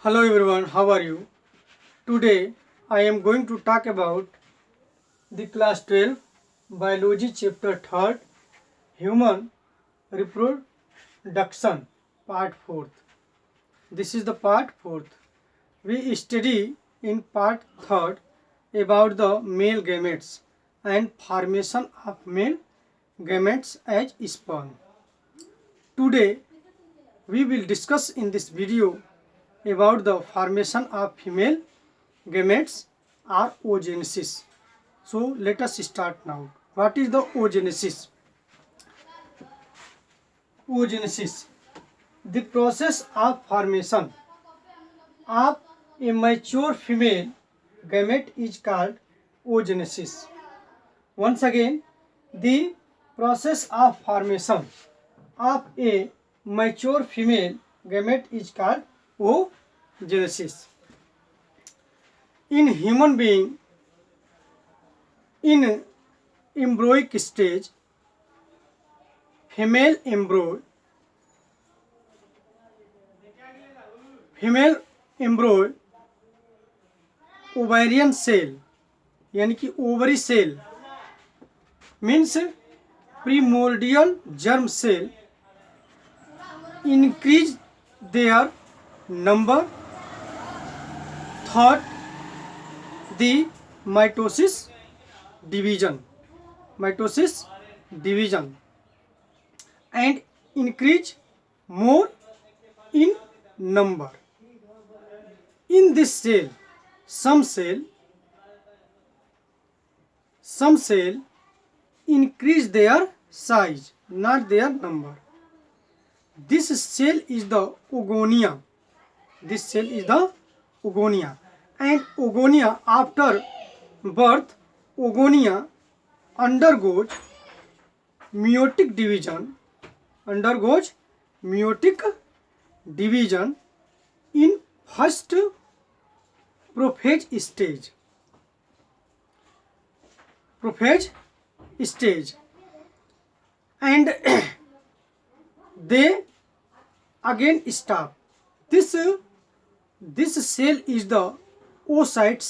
Hello everyone, how are you? Today I am going to talk about the class 12 biology chapter 3rd human reproduction part 4th. This is the part 4th. We study in part 3rd about the male gametes and formation of male gametes as sperm. Today we will discuss in this video about the formation of female gametes or oogenesis. So let us start now. What is the oogenesis? Oogenesis, the process of formation of a mature female gamete is called oogenesis. Once again, the process of formation of a mature female gamete is called oogenesis. In human being, in embryonic stage, female embryo ovarian cell यानी कि ovary cell means primordial germ cell increase their number through the mitosis division and increase more in number. In this cell, some cell increase their size, not their number. This cell is the oogonia. And oogonia, after birth, oogonia undergoes meiotic division in first prophase stage and they again stop. This cell is the oocyte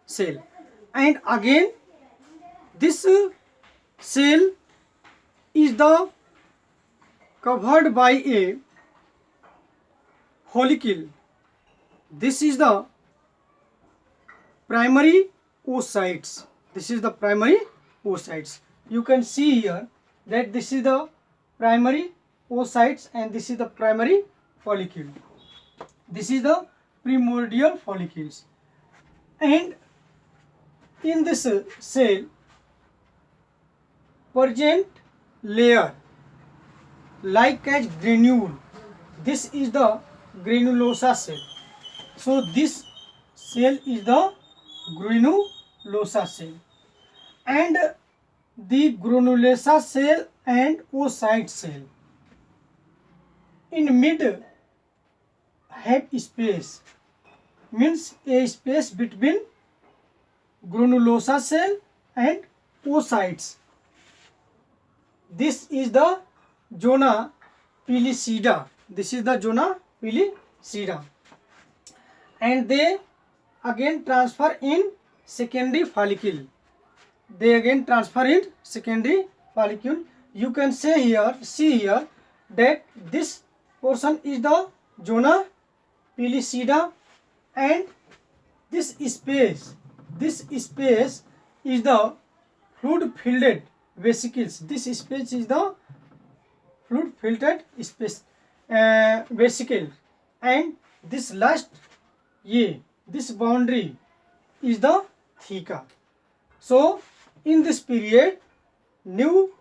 cell. And again this cell is the covered by a follicle. This is the primary oocytes. You can see here that this is the primary oocytes and this is the primary follicle. This is the primordial follicles. And in this cell present layer like as granule. This is the granulosa cell. So this cell is the granulosa cell. And the granulosa cell and oocyte cell in mid have space, means a space between granulosa cell and oocytes. This is the zona pellucida. And they again transfer in secondary follicle. You can see here that this portion is the zona pellucida and this space is the fluid filled vesicles. This space is the fluid filled vesicle, and this last this boundary is the theca. So in this period new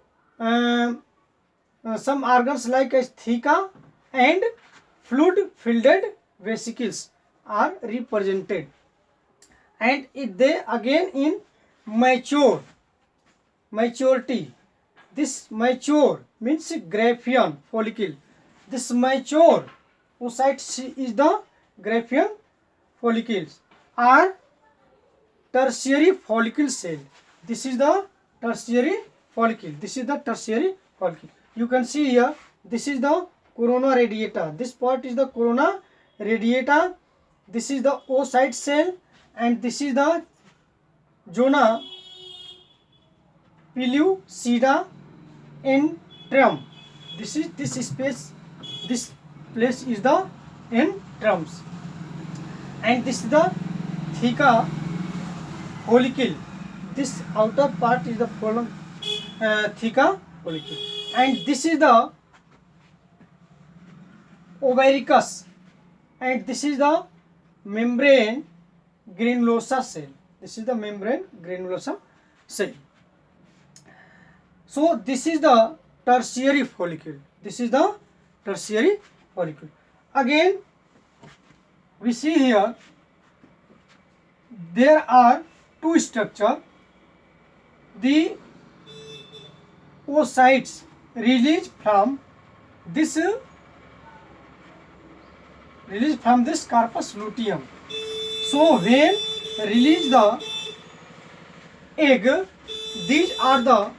some organs like as theca and fluid filled vesicles are represented, and they again in maturity. This mature means Graafian follicle. This mature oocyte is the Graafian follicles are tertiary follicle cell. This is the tertiary follicle. You can see here, this is the corona radiata. This part is the corona radiata. This is the oocyte cell, and this is the zona pellucida antrum. This is this space. This place is the antrums, and this is the theca follicle. This outer part is the theca follicle, and this is the ovaricus, and this is the membrane granulosa cell. This is the membrane granulosa cell. So this is the tertiary follicle. This is the tertiary follicle. Again, we see here there are two structures. The oocytes release from this corpus luteum. So when release the egg, these are the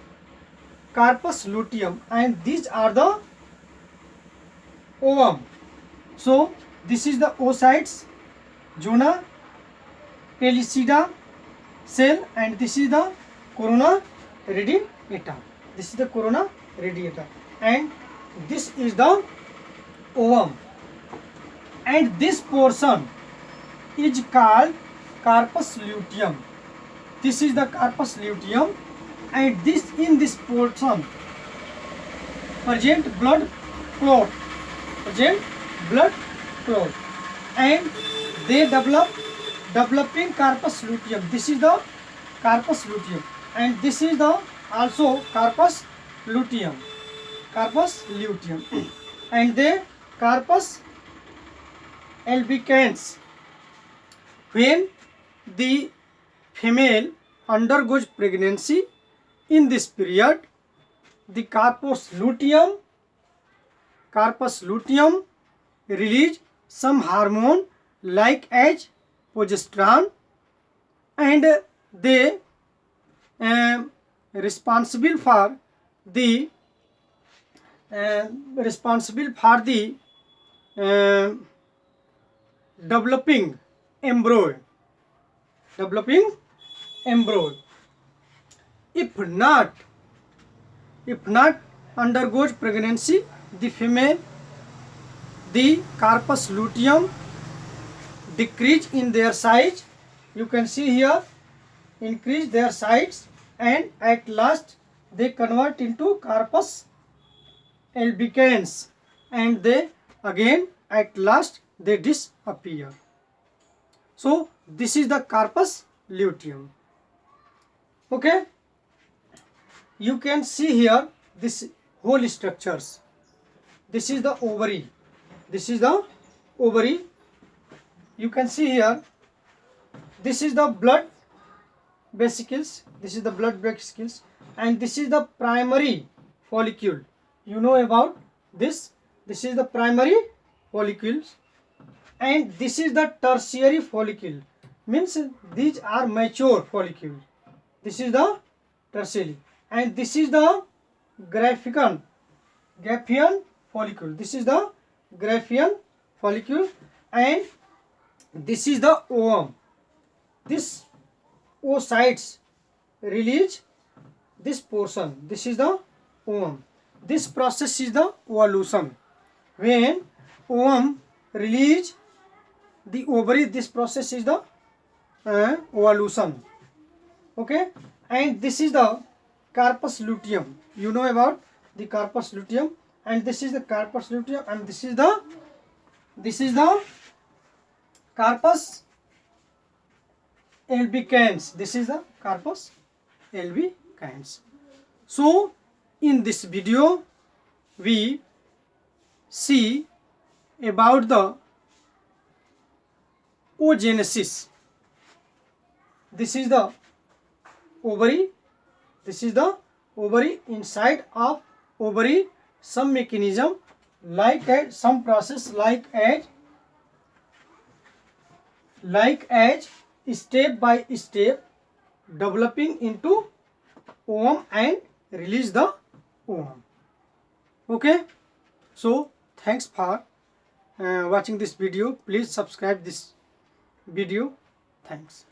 corpus luteum and these are the ovum. So this is the oocytes, zona pellucida cell, and this is the corona radiata. This is the corona radiata, and this is the ovum, and this portion is called corpus luteum. This is the corpus luteum, and this in this portion present blood clot, and they developing corpus luteum. This is the corpus luteum, and this is the also corpus luteum, and the corpus albicans. When the female undergoes pregnancy, in this period the corpus luteum release some hormone like as progesterone, and they responsible for the developing embryo. If not undergoes pregnancy, the female, the corpus luteum decrease in their size. You can see here, increase their size, and at last they convert into corpus albicans, and they again at last they disappear. So this is the corpus luteum. Okay, you can see here this whole structures. This is the ovary. You can see here, this is the blood vesicles. And this is the primary follicle. You know about this. This is the primary follicles, and this is the tertiary follicle. Means these are mature follicles. This is the tertiary, and this is the Graafian follicle. This is the Graafian follicle, and this is the ovum. This oocytes release this portion. This is the ovum. This process is the ovulation. When ovum release the ovary, this process is the ovulation. Okay, and this is the corpus luteum. You know about the corpus luteum, and this is the corpus luteum, and this is the corpus albicans. This is the corpus albicans. So in this video we see about the oogenesis. This is the ovary. Inside of ovary, some mechanism like some process like as step by step developing into ovum and release the ovum. Okay, so Thanks for watching this video. Please subscribe this video. Thanks.